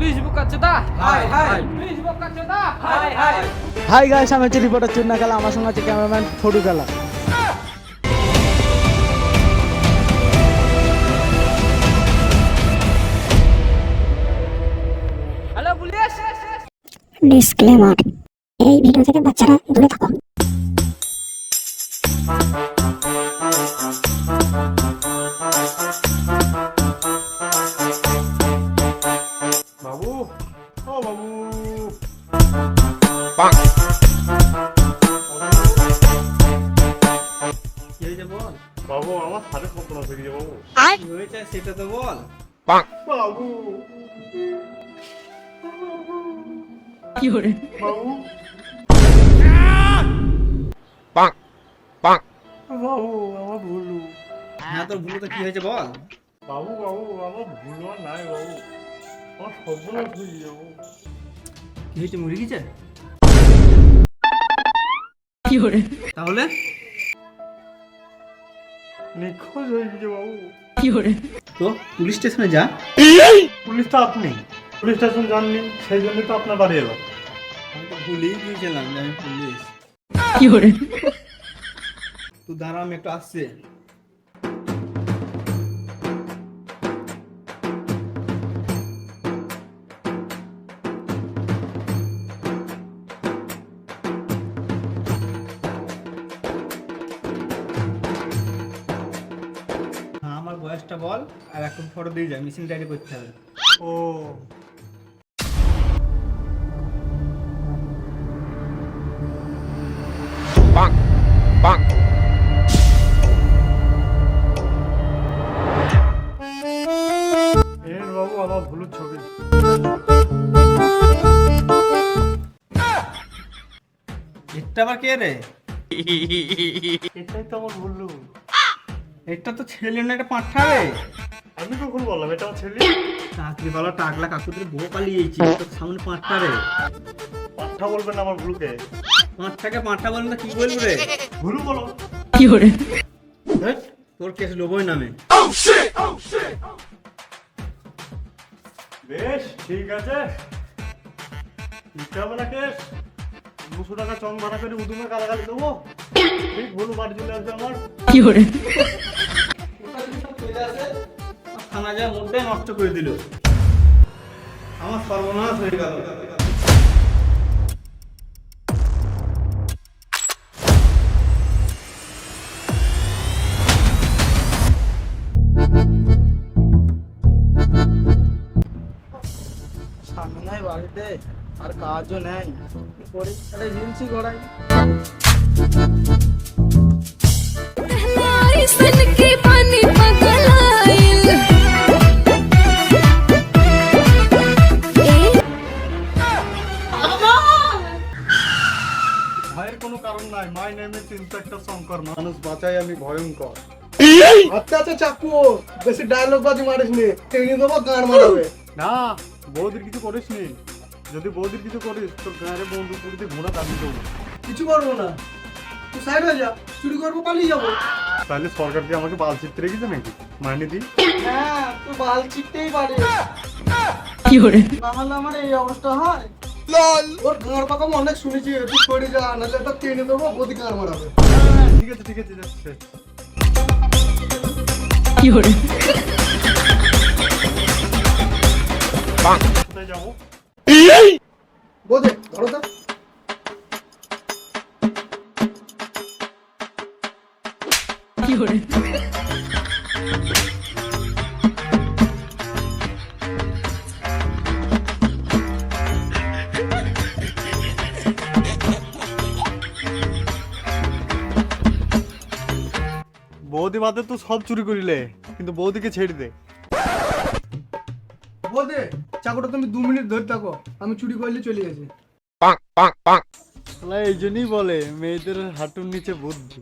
Police বোকাচোদা, হাই হাই, পুলিশ বোকাচোদা, হাই হাই। হাই গাইস, আমি হচ্ছে রিপোর্টার চুন্না কালা, আমার সঙ্গে আছে ক্যামেরাম্যান ফটু কালা। Hello police. ডিসক্লেমার, এই ভিডিও থেকে বাচ্চারা দূরে থাকো। বাবু, ও বাবু, কি হয়েছে বল? বাবু আমার হাতে কল্পনা থেকে বাবু। কি হয়েছে সেটা তো বল। বাবু, কি হরে? বাবু, বাবু আমার ভুলু। হ্যাঁ তোর ভুলো তো কি হয়েছে বল। বাবু বাবু আমার ভুল আর নাই বাবু, আমার সর্বনাশ হয়ে যাবো। কি হয়েছে, মরে গেছে? কি হরে? তাহলে নিখোঁজ হয়ে গেছে বাবু। কি হরে? তো পুলিশ স্টেশনে যা। পুলিশ তো আপনি, পুলিশ স্টেশন জাননি, সেই জন্যই তো আপনার বাড়ি এলো। আমি তো ভুলেই গিয়েছিলাম যে আমি পুলিশ। কি হরে? তুই দাঁড়া, আমি একটু আসছি। হ্যাঁ আমার বয়সটা বল, আর একটু ফটো দিয়ে যা, মিসিং ডায়েরি করতে হবে। ও এই বাবু আমার ভুলুর ছবি। এটা আবার কে রে? এটাই তো আমার ভুলু। এটা তো ছেলে না, এটা পাঁঠা রে। আমি কখন বললাম এটা আমার ছেলে? চাকরিওয়ালা টাকলা কাকুদের বউ পালিয়েছি, তোর সামনে পাঁঠা রে। পাঠা বলবেন না আমার ভুলুকে। পাঁঠটাকে পাঁঠা বলবো না, কি বলবো রে? ভুলু বলো। কি হরে? ধ্যাৎ, তোর কেস লোবই নামে। বেশ ঠিক আছে, দিতে হবে না কেস। 200 টাকা চং ভাড়া করে উদুমে গালাগালি দেবো, ঠিক ভুলু বাড়ি চলে আসবে আমার। কি হরে? থানা যা মধ্যে নষ্ট করে দিল, আমার সর্বনাশ হয়ে গেল। সামনে নাই বাড়িতে, আর কাজও নেই, পরীক্ষাটা হিলছি গড়াই। सन के पानी पगलाइल ভয়ের কোনো কারণ নাই। My name is inspector Shankar, মানুষ বাঁচাই আমি ভয়ঙ্কর। আচ্ছা আচ্ছা চাকু, বেশি ডায়লগ বাজি মারিস নি, টেনে দেবো গান মারাবে। না, বৌদির কিছু করিস নি। যদি বৌদির কিছু করিস তোর গায়ে বন্ধু পুরীতে ঘোড়া দাবি দেবো। কিছু করবো না, তুই সাইড হয়ে যা, চুরি করবো পালিয়ে যাবো। তাহলে সরকার কি আমাকে বাল চিত্তে রেখেছে নাকি? মাইনে দিই। হ্যাঁ তুই বাল চিকতেই পারিস, কি হরে? না হলে আমার এই অবস্থা হয়। ওর গাঁড় পাকা অনেক শুনেছি, তুই সরে যা, নাহলে একটা টেনে দেবো, বদি গান মারাবে। ঠিক আছে ঠিক আছে যাচ্ছে। কি হরে? কোথায় যাবো? বোঝে ধরো তো। কি হরে? বৌদি বাদে তো সব চুরি করিলে, কিন্তু বৌদিকে ছেড়ে দে। বোঝে চাকুটা তুমি 2 মিনিট ধরে থাকো, আমি চুরি করলে চলে গেছি। এই জন্যই বলে মেয়েদের হাঁটুর নিচে বুদ্ধি।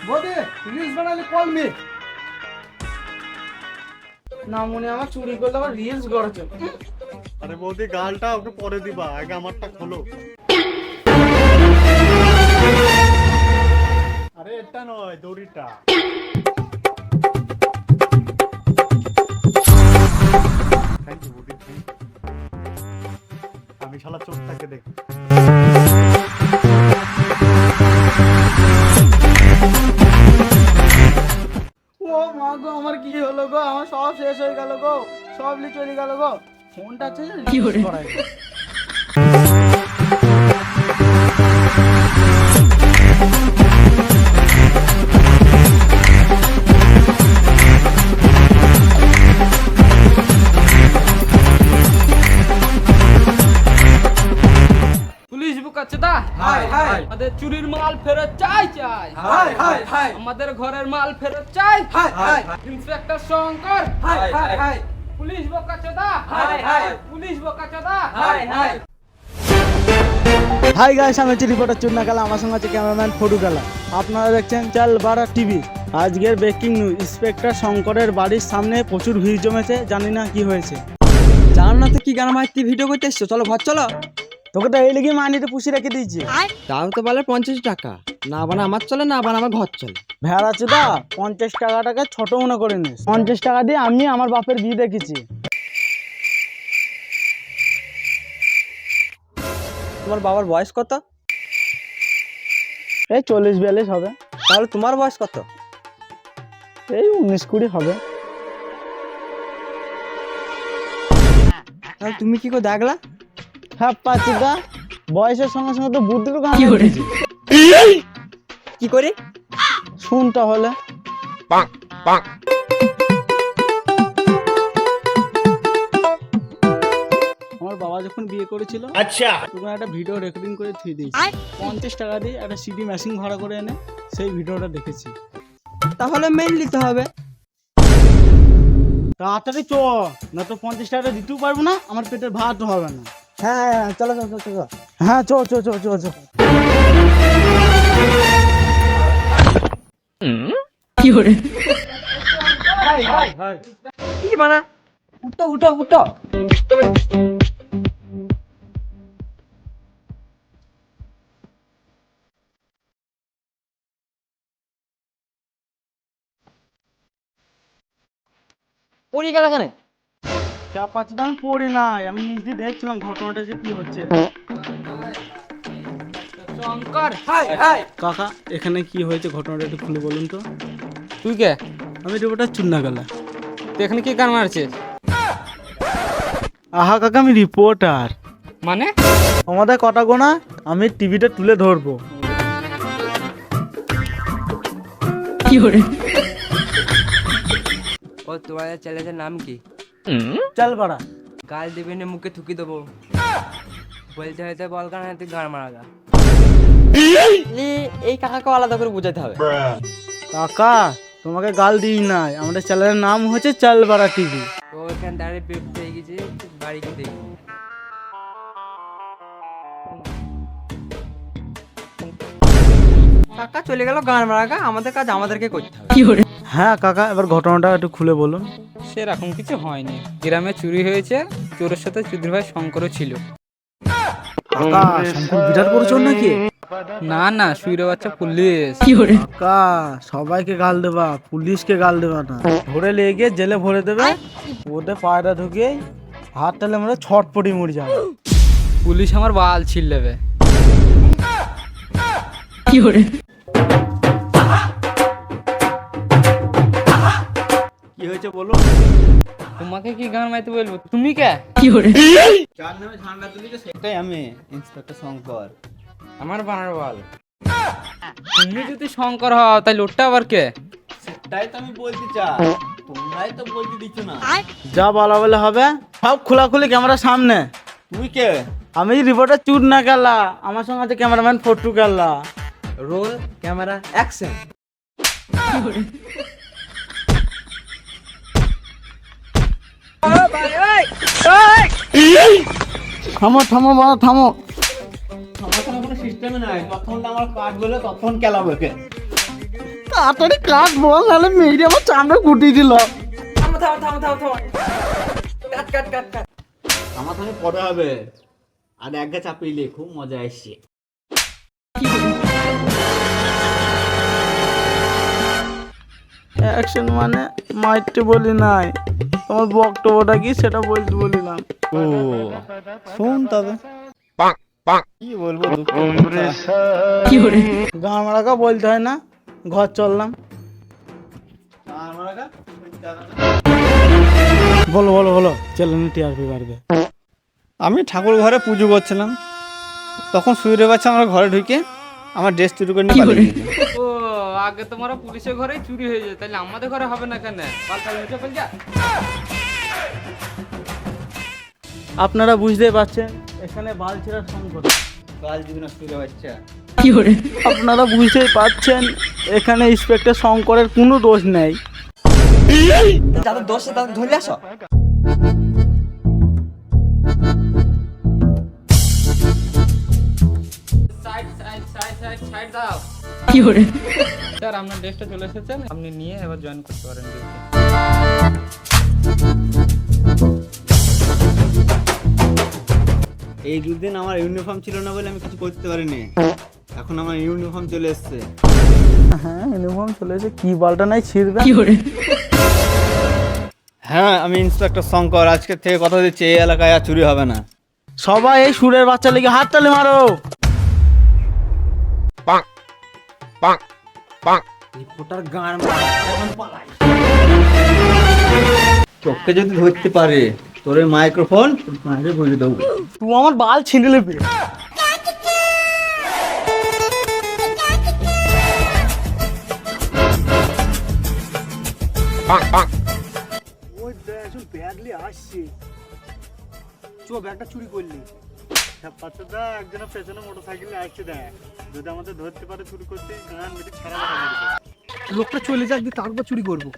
বোঝে রিলস বানালে কল মি। না মনে আমার চুরি করলে আবার রিলস গড়ছে। আরে বৌদি গালটা ওকে পরে দিবা, আগে আমারটা খোলো। আরে এটা নয়, দড়িটা। Thank you, বৌদি, thank you। আমি শালা চোখটাকে দেখি। ও মা গো, আমার কি হলো গো? আমার সব শেষ হয়ে গেল গো, সব চলে গেল গো। ফোনটা আছে কি করে? পুলিশ বোকাচোদা, হাই হাই আমাদের চুরির মাল ফেরত চাই চাই। হাই হাই হাই আমাদের ঘরের মাল ফেরত চাই। হাই হাই ইন্সপেক্টর শঙ্কর, হাই হাই হাই পুলিশ বোকাচোদা, হাই হাই পুলিশ বোকাচোদা, হাই হাই। হাই গাইস, আমি হচ্ছি রিপোর্টার চুন্না কালা, আমার সঙ্গে আছে ক্যামেরাম্যান ফটু কালা। আপনারা দেখছেন চাল বারা টিভি। আজকের ব্রেকিং নিউজ, ইন্সপেক্টর শঙ্করের বাড়ির সামনে প্রচুর ভিড় জমেছে, জানি না কি হয়েছে। জানো না তো কি গান মারতে ভিডিও করতে এসছো? চলো ঘর চলো। তোকে তো এই লেগে মানিতে পুষি রেখে দিয়েছি। তাও তো বলে 50 টাকা, না বানা আমার চলে, না বানা আমার ঘর চলে। ভেড়া চুদা, 50 টাকাটাকে ছোট মনে করে নিস। 50 টাকা দিয়ে আমি আমার বাপের বিয়ে দেখেছি। তোমার বাবার বয়স কত? এই 40-42 হবে। তাহলে তোমার বয়স কত? এই 19-20 হবে। তাহলে তুমি কি করে দেখলা? হ্যাঁ পাচুদা, বয়সের সঙ্গে সঙ্গে তো বুদ্ধিরও গান কি করে শুন তাহলে। আমার বাবা যখন বিয়ে করেছিল, আচ্ছা, তখন একটা ভিডিও রেকর্ডিং করে থুয়ে দিয়েছি। 50 টাকা দিয়ে একটা সিডি মেশিন ভাড়া করে এনে সেই ভিডিওটা দেখেছি। তাহলে মেন নিতে হবে। তাড়াতাড়ি চ, না তো 50 টাকা দিতেও পারবো না, আমার পেটের ভাত হবে না। হ্যাঁ হ্যাঁ, চলো চলো চলো। হ্যাঁ চ চ চ চ চ। কি বানা? উঠো উঠো উঠো। পড়ি গেল কেন? পাঁচটা আমি পড়ি নাই, আমি নিজে দেখছিলাম ঘটনাটা যে কি হচ্ছে। শঙ্কর, হাই হাই কাকা, এখানে কি হয়েছে ঘটনাটা একটু খুলে বলুন তো। তুই কে? আমি রিপোর্টার চুন্না গেলা। তুই এখানে কি গান মারছিস? আহা কাকা, আমি রিপোর্টার। মানে আমাদের কটা গোনা, আমি টিভিটা তুলে ধরবো। ও তোমাদের ছেলেদের নাম কি? চল বাড়া। গাল দিবি না, মুখে থুকি দেবো। বলতে হয়তো বল গান, তুই গান মারা গা। এই কাকাকে আলাদা করে বুঝাতে হবে। কাকা, তোমাকে গাল দিই নাই, আমাদের চ্যানেলের নাম হচ্ছে চাল বাড়া টিভি। তো ওখানে দাঁড়িয়ে পেট পেয়ে গেছে, বাড়ি গিয়ে দেখি। কাকা চলে গেল গান মারা গা, আমাদের কাজ আমাদেরকে করতে হবে। হ্যাঁ কাকা, এবার ঘটনাটা একটু খুলে বলুন। সেরকম কিছু হয়নি। গ্রামে চুরি হয়েছে, চোরের সাথে চুদির ভাই শঙ্করও ছিল। কাকা, শঙ্কর বিরাট বড় চোর নাকি? না না, শুইরে বাচ্চা পুলিশ। কাকা, সবাইকে গাল দেবা, পুলিশকে গাল দেবা না। ধরে লেগে জেলে ভরে দেবে, ওদের পায়রা ঢুকে হাত টালে মরে ছটপটি মরে যাবে। পুলিশ আমার বাল ছিল নেবে। কি হয়েছে বলুন। তোমাকে কি গান মাইতে বলবো? তুমি কে? যার নামে ঝান্ডা তুলেছে সেটাই আমি, ইন্সপেক্টর শঙ্কর। আমার বানার বল। তুমি যদি শঙ্কর হও তাই লোটটা আবার কে? সেটাই তো আমি বলতে চাই, তোমরাই তো বলতে দিচ্ছ না। যা বলা বলে হবে, সব খোলাখুলি ক্যামেরার সামনে। তুই কে? আমি রিপোর্টার চুর না গেলা, আমার সঙ্গে আছে ক্যামেরাম্যান ফটু গেলা। Roll camera action. থামো থামো বাবা, থামো। আমার কোনো সিস্টেমে নাই, তখন আমার কাজ বলে তখন খেলাবো কে। তাড়াতাড়ি কাট বল, নাহলে মেঘরি আমার চামড়া গুটিয়ে দিল। থামো থামো থামো থামো থামো। কাট কাট কাট কাট। আমার সঙ্গে পরে হবে, আর এক গা চাপিলে খুব মজা আসছে। অ্যাকশন মানে মাইরতে বলি নাই, তোমার বক্তব্যটা কি সেটা বলতে বলিলাম। ও শুন তবে কি বলবো, গান মারাকা বলতে হয় না, ঘর চললাম। বলো বলো বলো, চ্যানেল টিআরপি বাড়বে। আমি ঠাকুর ঘরে পুজো করছিলাম, তখন সুইরে বাচ্চা আমার ঘরে ঢুকে আমার ড্রেস চুরি করে নিয়ে পালিয়ে গেছে। ও আগে তোমার পুলিশের ঘরেই চুরি হয়ে যায়, তাহলে আমাদের ঘরে হবে না কেন? পাল্টা হয়েছে বল যা। আপনারা বুঝতেই পারছেন এখানে বালছেড়া সংকট। কাল জীবনে সুইরে বাচ্চা, আপনারা বুঝতেই পারছেন এখানে ইন্সপেক্টর শঙ্করের কোনো দোষ নেই। যাদের দোষ তাদের ধরে আসো। Side side side side side দাও। স্যার আপনার ড্রেসটা চলে এসেছেন, আপনি নিয়ে এবার জয়েন করতে পারেন ডিউটি। এই দুদিন আমার ইউনিফর্ম ছিল না বলে আমি কিছু করতে পারিনি, এখন আমার ইউনিফর্ম চলে এসছে। হ্যাঁ ইউনিফর্ম চলে এসে কি বালটা নাই ছিড়বে। হ্যাঁ আমি ইন্সপেক্টর শঙ্কর, আজকে থেকে কথা দিচ্ছি এই এলাকায় আর চুরি হবে না। সবাই এই সুরের বাচ্চা লেগে হাততালি মারো। তোকে যদি ধরতে পারে তোর মাইক্রোফোন মাইরে বলে দেবো। তুই আমার বাল ছিঁড়ে নেবে। ওই দেখুন ব্যাগ নিয়ে আসছে, চো ব্যাগটা চুরি করলি। পাচ্ছা একজনের পেছনে মোটরসাইকেলে আসছে, দেখ যদি আমাদের ধরতে পারে চুরি করতে গান মেটে ছাড়া লোকটা চলে যাক দিয়ে তারপর চুরি করবো।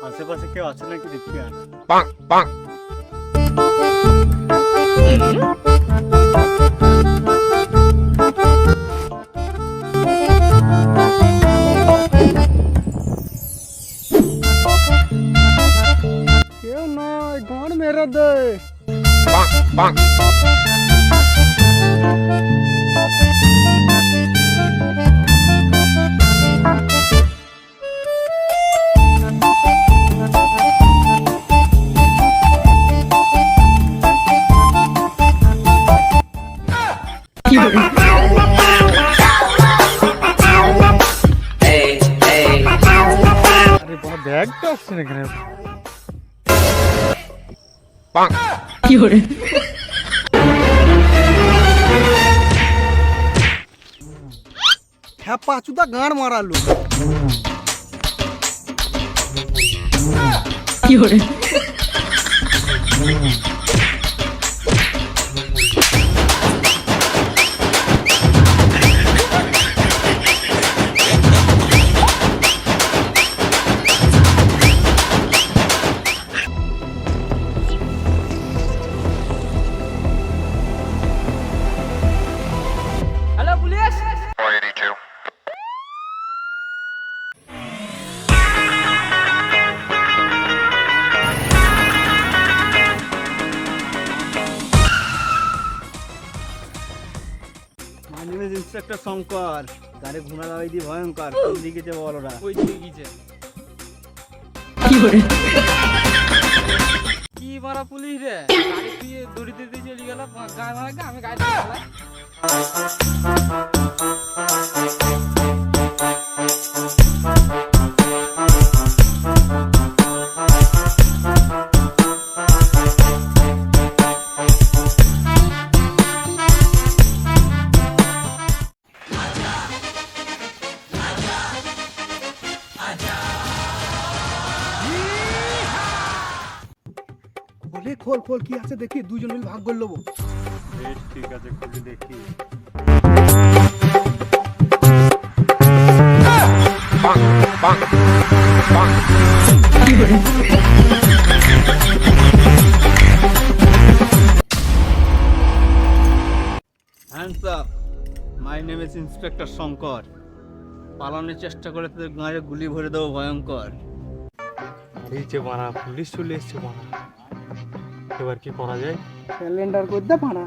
আশেপাশে কেউ আছে নাকি দেখি আর। কেউ নয়, গান মেরে দে। আরে বড় ব্যাগটা আসছে না এখানে। হ্যাঁ পাঁচুদা গান মারালো। Hello police. My name is Inspector Shankar, গাড়ি ঘুমা লাগাই দিয়ে ভয়ঙ্কর, কোন দিকে যাবো বলোরা? ওই দিকে গিয়েছে। কি মারা পুলিশ রে, গাড়ি দিয়ে দড়ি দিতে চলে গেল গায়ে মারা, আমি গাড়ি দিয়ে চালাই। বলে খোল খোল কি আছে দেখি, দুজন মিলে ভাগ করে নেবো। বেশ ঠিক আছে, খুলে দেখি। Hands up. My name is Inspector Shankar. পালানোর চেষ্টা করে তোদের গাঁয়ে গুলি ভরে দেবো ভয়ঙ্কর। এই যে মারা পুলিশ চলে এসছে মারা, এবার কি করা যায়? ক্যালেন্ডার করতে পারা।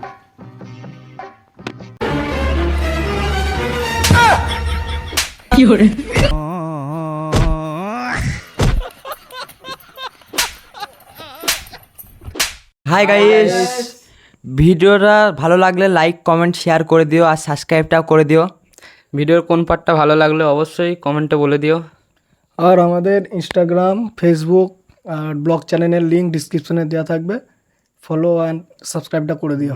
হাই গাইস, ভিডিওটা ভালো লাগলে লাইক কমেন্ট শেয়ার করে দিও আর সাবস্ক্রাইবটাও করে দিও। ভিডিওর কোন পার্টটা ভালো লাগলে অবশ্যই কমেন্টে বলে দিও। আর আমাদের ইনস্টাগ্রাম, ফেসবুক আর ব্লগ চ্যানেলের লিঙ্ক ডিসক্রিপশনে দেওয়া থাকবে, ফলো অ্যান্ড সাবস্ক্রাইবটা করে দিও।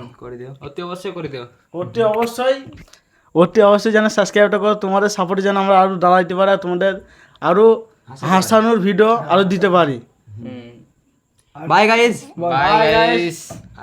অতি অবশ্যই করে দিও। অতি অবশ্যই যেন সাবস্ক্রাইবটা করো, তোমাদের সাপোর্টে যেন আমরা আরও দাঁড়াইতে পারি আর তোমাদের আরও হাসানোর ভিডিও আরও দিতে পারি। Bye guys. Bye guys.